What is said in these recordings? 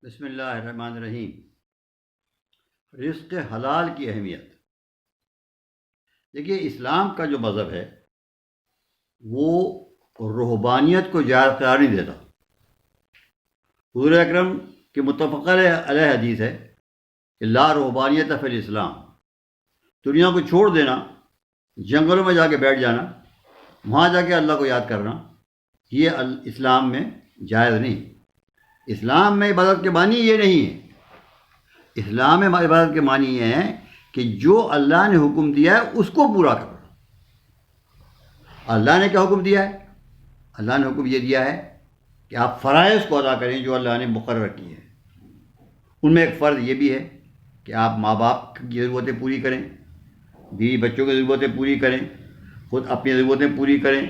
بسم اللہ الرحمن الرحیم۔ رزق حلال کی اہمیت۔ دیکھیے، اسلام کا جو مذہب ہے وہ رہبانیت کو جائز قرار نہیں دیتا۔ حضور اکرم کی متفق علیہ حدیث ہے کہ لا رہبانیت فی الاسلام، دنیا کو چھوڑ دینا، جنگلوں میں جا کے بیٹھ جانا، وہاں جا کے اللہ کو یاد کرنا، یہ اسلام میں جائز نہیں۔ اسلام میں عبادت کے معنی یہ نہیں ہے۔ اسلام میں عبادت کے معنی یہ ہے کہ جو اللہ نے حکم دیا ہے اس کو پورا کرنا۔ اللہ نے کیا حکم دیا ہے؟ اللہ نے حکم یہ دیا ہے کہ آپ فرائض کو ادا کریں جو اللہ نے مقرر کی ہے۔ ان میں ایک فرض یہ بھی ہے کہ آپ ماں باپ کی ضرورتیں پوری کریں، بیوی بچوں کی ضرورتیں پوری کریں، خود اپنی ضرورتیں پوری کریں،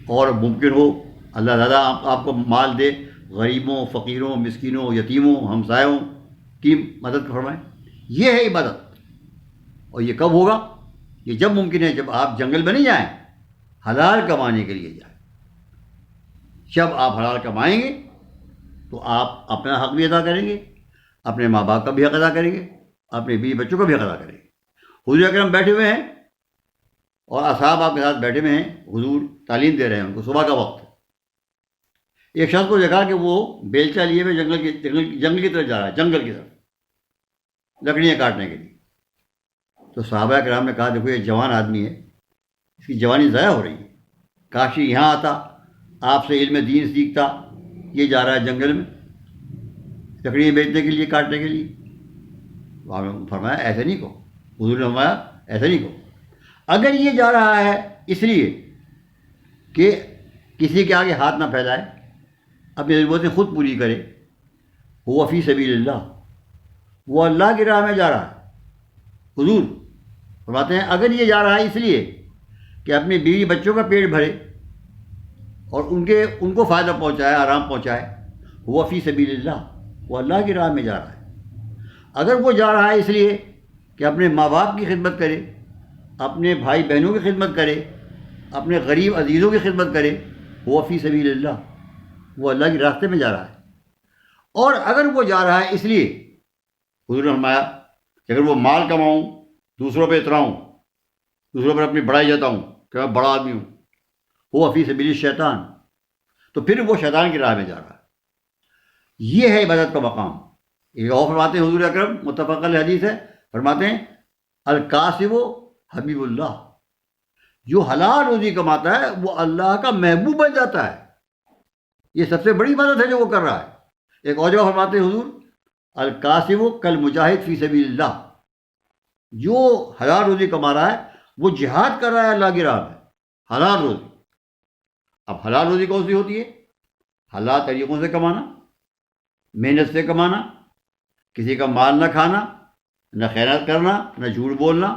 اور ممکن ہو اللہ تعالیٰ آپ کو مال دے، غریبوں، فقیروں، مسکینوں، یتیموں، ہمسایوں کی مدد فرمائیں۔ یہ ہے عبادت۔ اور یہ کب ہوگا؟ یہ جب ممکن ہے، جب آپ جنگل میں نہیں جائیں، حلال کمانے کے لیے جائیں۔ جب آپ حلال کمائیں گے تو آپ اپنا حق بھی ادا کریں گے، اپنے ماں باپ کا بھی حق ادا کریں گے، اپنے بیوی بچوں کا بھی حق ادا کریں گے۔ حضور اکرم بیٹھے ہوئے ہیں اور اصحاب آپ کے ساتھ بیٹھے ہوئے ہیں، حضور تعلیم دے رہے ہیں ان کو، صبح کا وقت۔ ایک شخص کو دیکھا کہ وہ بیلچہ لیے ہوئے جنگل کی طرف جا رہا ہے، جنگل کی طرف لکڑیاں کاٹنے کے لیے۔ تو صحابہ کرام نے کہا دیکھو یہ جوان آدمی ہے، اس کی جوانی ضائع ہو رہی ہے، کاش یہ یہاں آتا، آپ سے علم دین سیکھتا، یہ جا رہا ہے جنگل میں لکڑیاں بیچنے کے لیے، کاٹنے کے لیے۔ وہاں نے فرمایا ایسے نہیں کہو، حضور نے فرمایا ایسے نہیں کہو، اگر یہ جا رہا ہے اس لیے کہ کسی کے آگے ہاتھ نہ پھیلائے، اپنی ضرورتیں خود پوری کرے، وہ فی سبیل اللہ، وہ اللہ کی راہ میں جا رہا ہے۔ حضور فرماتے ہیں اگر یہ جا رہا ہے اس لیے کہ اپنی بیوی بچوں کا پیٹ بھرے اور ان کو فائدہ پہنچائے، آرام پہنچائے، وہ فی سبیل اللہ، وہ اللہ کی راہ میں جا رہا ہے۔ اگر وہ جا رہا ہے اس لیے کہ اپنے ماں باپ کی خدمت کرے، اپنے بھائی بہنوں کی خدمت کرے، اپنے غریب عزیزوں کی خدمت کرے، وہ فی سبیل اللہ، وہ اللہ کے راستے میں جا رہا ہے۔ اور اگر وہ جا رہا ہے اس لیے، حضور نے فرمایا کہ اگر وہ مال کماؤں، دوسروں پہ اتراؤں، دوسروں پر اپنی بڑائی جتاؤں کہ میں بڑا آدمی ہوں، وہ فی سبیل الشیطان، تو پھر وہ شیطان کی راہ میں جا رہا ہے۔ یہ ہے عبادت کا مقام۔ ایک اور فرماتے ہیں حضور اکرم، متفق علیہ حدیث ہے، فرماتے ہیں الکاسب حبیب اللہ، جو حلال روزی کماتا ہے وہ اللہ کا محبوب بن جاتا ہے۔ یہ سب سے بڑی عبادت ہے جو وہ کر رہا ہے۔ ایک اور جگہ فرماتے ہیں حضور الکاسب کالمجاہد فی سبیل اللہ، جو حلال روزی کما رہا ہے وہ جہاد کر رہا ہے اللہ کی راہ میں، حلال روزی۔ اب حلال روزی کون سی ہوتی ہے؟ حلال طریقوں سے کمانا، محنت سے کمانا، کسی کا مال نہ کھانا، نہ خیانت کرنا، نہ جھوٹ بولنا۔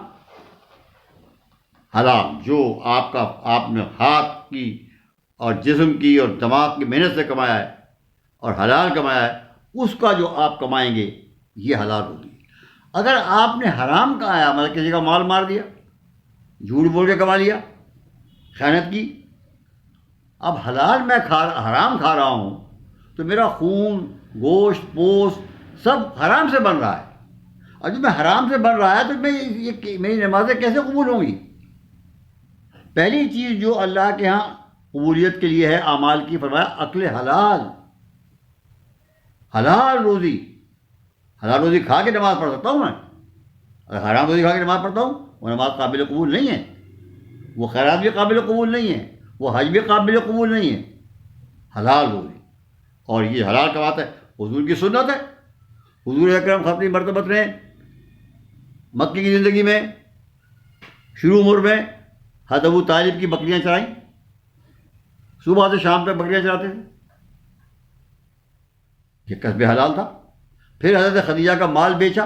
حلال جو آپ نے ہاتھ کی اور جسم کی اور دماغ کی محنت سے کمایا ہے اور حلال کمایا ہے، اس کا جو آپ کمائیں گے یہ حلال ہوگی۔ اگر آپ نے حرام کمایا، مطلب کسی کا مال مار دیا، جھوٹ بول کے کما لیا، خیانت کی، اب حلال میں حرام کھا رہا ہوں تو میرا خون، گوشت، پوست سب حرام سے بن رہا ہے، اور جب میں حرام سے بن رہا ہے تو میری نمازیں کیسے قبول ہوں گی؟ پہلی چیز جو اللہ کے ہاں قبولیت کے لیے ہے اعمال کی، فرمایا اکل حلال، حلال روزی۔ حلال روزی کھا کے نماز پڑھ سکتا ہوں میں، اگر حرام روزی کھا کے نماز پڑھتا ہوں وہ نماز قابل قبول نہیں ہے، وہ خیرات بھی قابل قبول نہیں ہے، وہ حج بھی قابل قبول نہیں ہے۔ حلال روزی، اور یہ حلال کماتا ہے، حضور کی سنت ہے۔ حضور اکرم خطبی مرتبت نے مکی کی زندگی میں شروع عمر میں حضرت ابو طالب کی بکریاں چرائیں، صبح سے شام تک بکریاں چراتے تھے، یہ قصب حلال تھا۔ پھر حضرت خدیجہ کا مال بیچا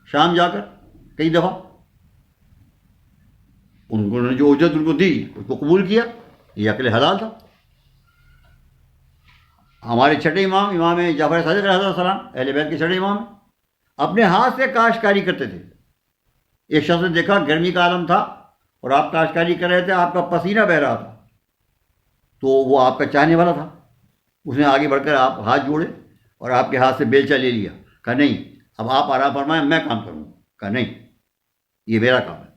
شام جا کر کئی دفعہ، انہوں نے جو اجرت ان کو دی اس کو قبول کیا، یہ عقل حلال تھا۔ ہمارے چھٹے امام جعفر صادق علیہ السلام، اہل بیت کے چھٹے امام، اپنے ہاتھ سے کاشتکاری کرتے تھے۔ ایک شخص نے دیکھا گرمی کا عالم تھا اور آپ کاشتکاری کر رہے تھے، آپ کا پسینہ بہہ رہا تھا، تو وہ آپ کا چاہنے والا تھا، اس نے آگے بڑھ کر آپ ہاتھ جوڑے اور آپ کے ہاتھ سے بیلچا لے لیا، کہا نہیں اب آپ آرام فرمائیں، میں کام کروں گا، کہا نہیں یہ میرا کام ہے،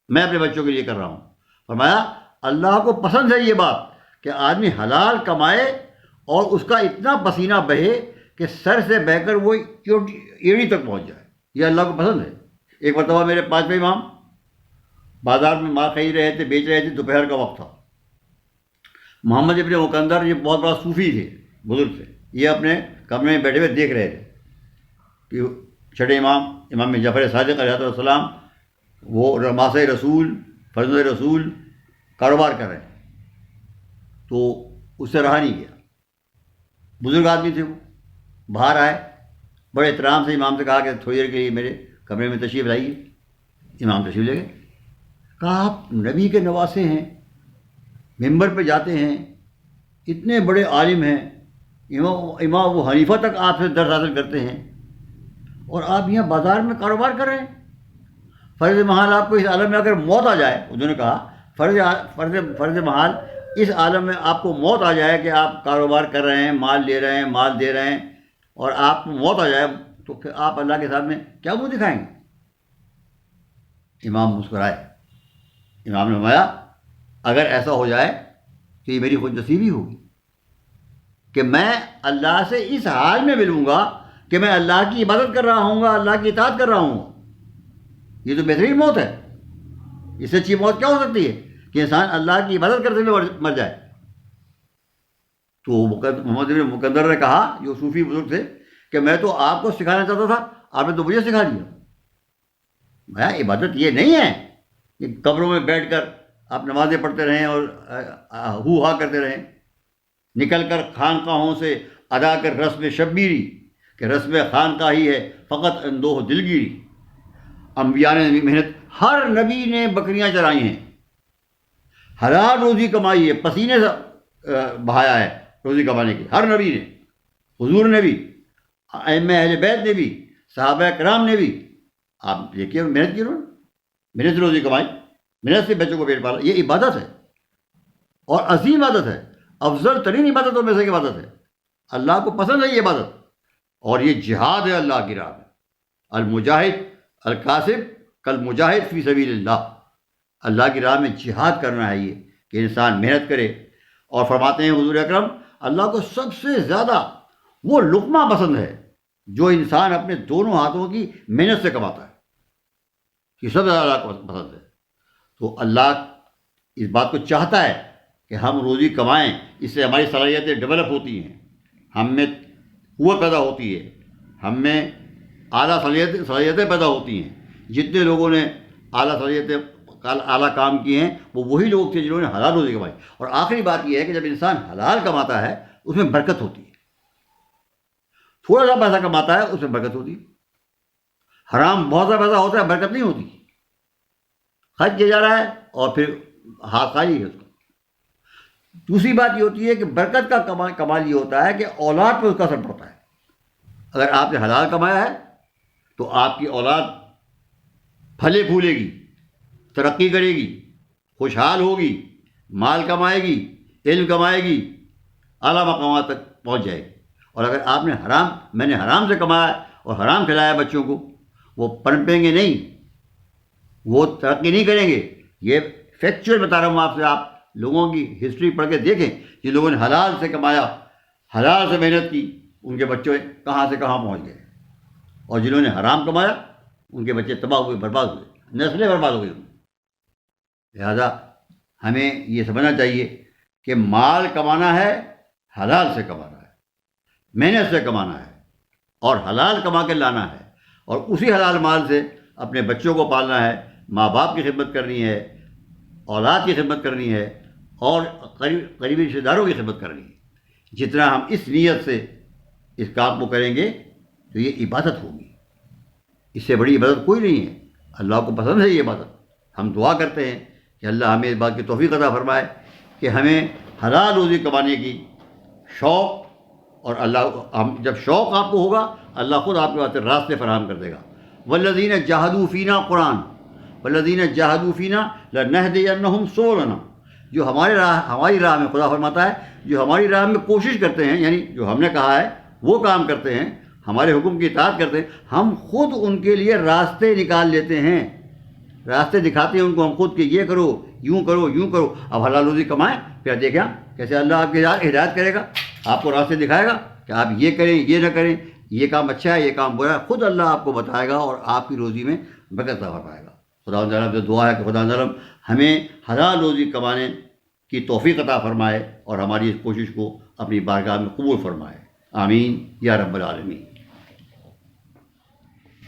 میں اپنے بچوں کے لیے کر رہا ہوں۔ فرمایا اللہ کو پسند ہے یہ بات کہ آدمی حلال کمائے اور اس کا اتنا پسینہ بہے کہ سر سے بہ کر وہ ایڑی تک پہنچ جائے، یہ اللہ کو پسند ہے۔ ایک مرتبہ میرے 5ویں امام بازار میں مال خرید رہے تھے، بیچ رہے تھے، دوپہر کا وقت تھا۔ محمد ابن مکندر یہ بہت بڑا صوفی تھے، بزرگ تھے، یہ اپنے کمرے میں بیٹھے ہوئے دیکھ رہے تھے کہ چھٹے امام جعفر صادق علیہ السلام وہ رماسۂ رسول، فرزند رسول کاروبار کر رہے ہیں، تو اس سے رہا نہیں گیا۔ بزرگ آدمی تھے، وہ باہر آئے، بڑے احترام سے امام سے کہا کہ تھوڑی دیر کے لیے میرے کمرے میں تشریف لائیے۔ امام تشریف لے گئے، کہا آپ نبی کے نواسے ہیں، ممبر پہ جاتے ہیں، اتنے بڑے عالم ہیں، امام ابو حنیفہ تک آپ سے درس حاصل کرتے ہیں، اور آپ یہاں بازار میں کاروبار کر رہے ہیں۔ فرض محال آپ کو اس عالم میں اگر موت آ جائے، انہوں نے کہا فرض محال اس عالم میں آپ کو موت آ جائے کہ آپ کاروبار کر رہے ہیں، مال لے رہے ہیں، مال دے رہے ہیں، اور آپ کو موت آ جائے تو پھر آپ اللہ کے سامنے کیا منہ دکھائیں گے؟ امام مسکرائے۔ امام نے فرمایا اگر ایسا ہو جائے تو یہ میری خود نصیبی ہوگی کہ میں اللہ سے اس حال میں ملوں گا کہ میں اللہ کی عبادت کر رہا ہوں گا، اللہ کی اطاعت کر رہا ہوں گا۔ یہ تو بہترین موت ہے، اس سے اچھی موت کیا ہو سکتی ہے کہ انسان اللہ کی عبادت کرتے ہوئے مر جائے۔ تو محمد بن مکندر نے کہا، جو صوفی بزرگ تھے، کہ میں تو آپ کو سکھانا چاہتا تھا، آپ نے تو مجھے سکھا دیا۔ بھیا عبادت یہ نہیں ہے کہ قبروں میں بیٹھ کر آپ نمازیں پڑھتے رہیں اور ہو ہا کرتے رہیں، نکل کر خانقاہوں سے ادا کر رسم شبیری، کہ رسم خانقاہی ہے فقط اندوہ دلگیری۔ انبیاء نے محنت، ہر نبی نے بکریاں چرائی ہیں، حلال روزی کمائی ہے، پسینے سے بہایا ہے روزی کمانے کی، ہر نبی نے، حضور نے بھی، ائمہ اہل بیت نے بھی، صحابہ کرام نے بھی۔ آپ دیکھیے محنت کی، انہوں نے محنت سے روزی کمائی، محنت سے بچوں کو پیٹ پالا، یہ عبادت ہے اور عظیم عبادت ہے، افضل ترین عبادتوں میں سے ایک عبادت ہے، اللہ کو پسند ہے یہ عبادت، اور یہ جہاد ہے اللہ کی راہ میں۔ المجاہد القاسب کل مجاہد فی سبیل اللہ، اللہ کی راہ میں جہاد کرنا ہے یہ کہ انسان محنت کرے۔ اور فرماتے ہیں حضور اکرم اللہ کو سب سے زیادہ وہ لقمہ پسند ہے جو انسان اپنے دونوں ہاتھوں کی محنت سے کماتا ہے، یہ سب سے زیادہ اللہ کو پسند ہے۔ تو اللہ اس بات کو چاہتا ہے کہ ہم روزی کمائیں، اس سے ہماری صلاحیتیں ڈیولپ ہوتی ہیں، ہم میں قوت پیدا ہوتی ہے، ہم میں اعلیٰ صلاحیتیں پیدا ہوتی ہیں۔ جتنے لوگوں نے اعلیٰ کام کیے ہیں وہ وہی لوگ تھے جنہوں نے حلال روزی کمائی۔ اور آخری بات یہ ہے کہ جب انسان حلال کماتا ہے اس میں برکت ہوتی ہے، تھوڑا سا پیسہ کماتا ہے اس میں برکت ہوتی ہے، حرام بہت سا پیسہ ہوتا ہے برکت نہیں ہوتی، خرچ کیا جا رہا ہے اور پھر ہاتھ خالی ہے اس کا۔ دوسری بات یہ ہوتی ہے کہ برکت کا کمال یہ ہوتا ہے کہ اولاد پہ اس کا اثر پڑتا ہے۔ اگر آپ نے حلال کمایا ہے تو آپ کی اولاد پھلے پھولے گی، ترقی کرے گی، خوشحال ہوگی، مال کمائے گی، علم کمائے گی، اعلیٰ مقامات تک پہنچ جائے گی۔ اور اگر آپ نے میں نے حرام سے کمایا اور حرام کھلایا بچوں کو، وہ پنپیں گے نہیں، وہ ترقی نہیں کریں گے۔ یہ فیکچوئل بتا رہا ہوں آپ سے، آپ لوگوں کی ہسٹری پڑھ کے دیکھیں، جن لوگوں نے حلال سے کمایا، حلال سے محنت کی، ان کے بچے کہاں سے کہاں پہنچ گئے، اور جنہوں نے حرام کمایا ان کے بچے تباہ ہوئے، برباد ہوئے، نسلیں برباد ہو گئی۔ لہذا ہمیں یہ سمجھنا چاہیے کہ مال کمانا ہے، حلال سے کمانا ہے، محنت سے کمانا ہے، اور حلال کما کے لانا ہے، اور اسی حلال مال سے اپنے بچوں کو پالنا ہے، ماں باپ کی خدمت کرنی ہے، اولاد کی خدمت کرنی ہے، اور قریبی رشتہ داروں کی خدمت کرنی ہے۔ جتنا ہم اس نیت سے اس کام کو کریں گے تو یہ عبادت ہوگی، اس سے بڑی عبادت کوئی نہیں ہے۔ اللہ کو پسند ہے یہ عبادت۔ ہم دعا کرتے ہیں کہ اللہ ہمیں اس بات کی توفیق عطا فرمائے کہ ہمیں حلال روزی کمانے کی شوق، اور ہم جب شوق آپ کو ہوگا اللہ خود آپ کے واسطے راستے فراہم کر دے گا۔ والذین جاہدوا فینا، قرآن، والذین جاہدوا فینا لنہدینہم سبلنا، جو ہماری راہ میں، خدا فرماتا ہے جو ہماری راہ میں کوشش کرتے ہیں، یعنی جو ہم نے کہا ہے وہ کام کرتے ہیں، ہمارے حکم کی اطاعت کرتے ہیں، ہم خود ان کے لیے راستے نکال لیتے ہیں، راستے دکھاتے ہیں ان کو ہم خود کہ یہ کرو، یوں کرو، یوں کرو. اب حلال روزی کمائیں، پھر دیکھیں کیسے اللہ آپ کی ہدایت کرے گا، آپ کو راستے دکھائے گا کہ آپ یہ کریں، یہ نہ کریں، یہ کام اچھا ہے، یہ کام برا ہے. خود اللہ آپ کو بتائے گا اور آپ کی روزی میں برکت عطا فرمائے گا. خدا تعالیٰ سے دعا ہے کہ خدا تعالیٰ ہمیں حلال روزی کمانے کی توفیق عطا فرمائے اور ہماری اس کوشش کو اپنی بارگاہ میں قبول فرمائے. آمین یا رب العالمین.